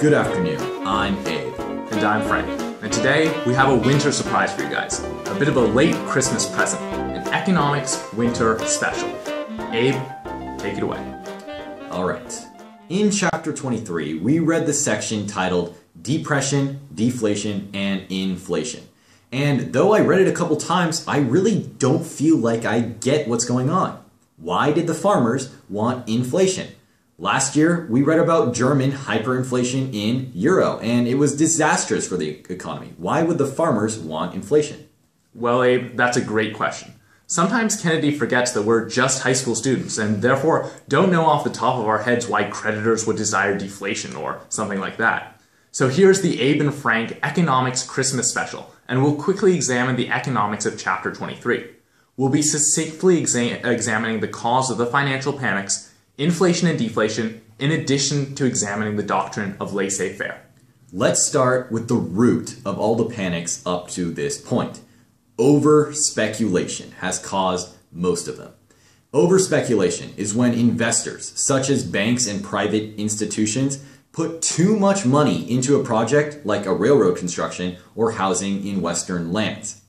Good afternoon, I'm Abe. And I'm Frank. And today we have a winter surprise for you guys. A bit of a late Christmas present. An economics winter special. Abe, take it away. Alright. In chapter 23, we read the section titled Depression, Deflation, and Inflation. And though I read it a couple times, I really don't feel like I get what's going on. Why did the farmers want inflation? Last year, we read about German hyperinflation in Euro, and it was disastrous for the economy. Why would the farmers want inflation? Well, Abe, that's a great question. Sometimes Kennedy forgets that we're just high school students, and therefore don't know off the top of our heads why creditors would desire deflation or something like that. So here's the Abe and Frank Economics Christmas Special, and we'll quickly examine the economics of chapter 23. We'll be succinctly examining the cause of the financial panics, inflation and deflation, in addition to examining the doctrine of laissez-faire. Let's start with the root of all the panics up to this point. Overspeculation has caused most of them. Overspeculation is when investors, such as banks and private institutions, put too much money into a project like a railroad construction or housing in Western lands.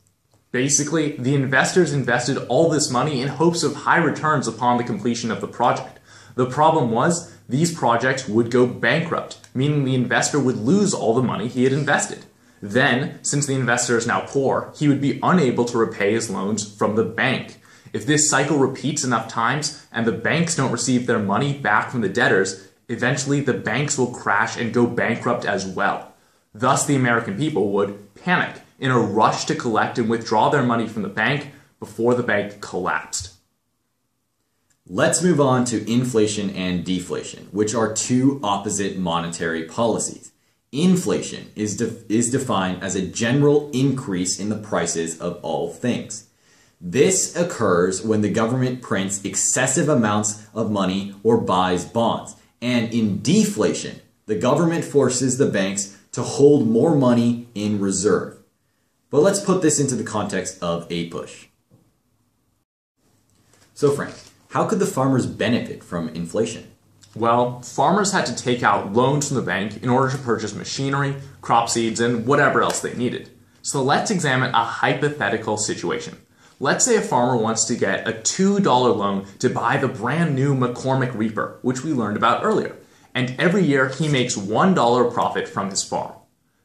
Basically, the investors invested all this money in hopes of high returns upon the completion of the project. The problem was, these projects would go bankrupt, meaning the investor would lose all the money he had invested. Then, since the investor is now poor, he would be unable to repay his loans from the bank. If this cycle repeats enough times, and the banks don't receive their money back from the debtors, eventually the banks will crash and go bankrupt as well. Thus, the American people would panic in a rush to collect and withdraw their money from the bank before the bank collapsed. Let's move on to inflation and deflation, which are two opposite monetary policies. Inflation is defined as a general increase in the prices of all things. This occurs when the government prints excessive amounts of money or buys bonds. And in deflation, the government forces the banks to hold more money in reserve. But let's put this into the context of a push. So Frank, how could the farmers benefit from inflation? Well, farmers had to take out loans from the bank in order to purchase machinery, crop seeds, and whatever else they needed. So let's examine a hypothetical situation. Let's say a farmer wants to get a $2 loan to buy the brand new McCormick Reaper, which we learned about earlier. And every year he makes $1 profit from his farm.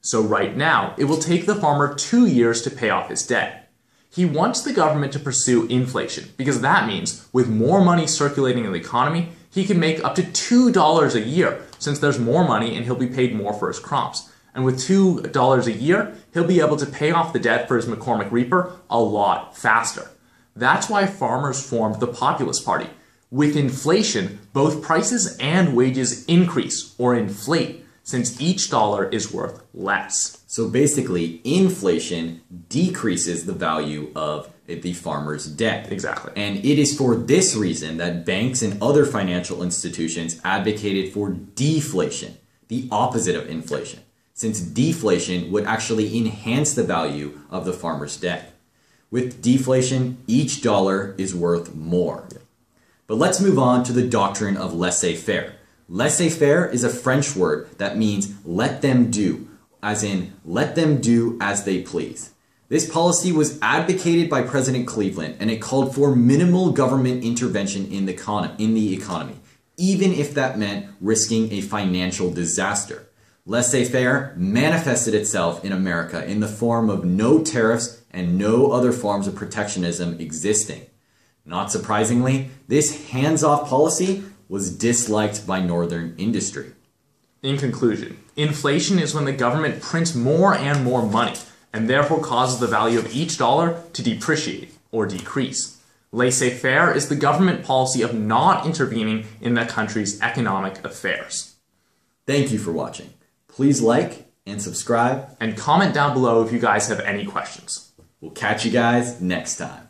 So right now, it will take the farmer 2 years to pay off his debt. He wants the government to pursue inflation because that means with more money circulating in the economy, he can make up to $2 a year since there's more money and he'll be paid more for his crops. And with $2 a year, he'll be able to pay off the debt for his McCormick Reaper a lot faster. That's why farmers formed the Populist Party. With inflation, both prices and wages increase or inflate since each dollar is worth less. So basically, inflation decreases the value of the farmer's debt. Exactly. And it is for this reason that banks and other financial institutions advocated for deflation, the opposite of inflation, since deflation would actually enhance the value of the farmer's debt. With deflation, each dollar is worth more. But let's move on to the doctrine of laissez-faire. Laissez-faire is a French word that means let them do, as in let them do as they please. This policy was advocated by President Cleveland, and it called for minimal government intervention in the economy, even if that meant risking a financial disaster. Laissez-faire manifested itself in America in the form of no tariffs and no other forms of protectionism existing. Not surprisingly, this hands-off policy was disliked by northern industry. In conclusion, inflation is when the government prints more and more money, and therefore causes the value of each dollar to depreciate or decrease. Laissez-faire is the government policy of not intervening in the country's economic affairs. Thank you for watching. Please like and subscribe. And comment down below if you guys have any questions. We'll catch you guys next time.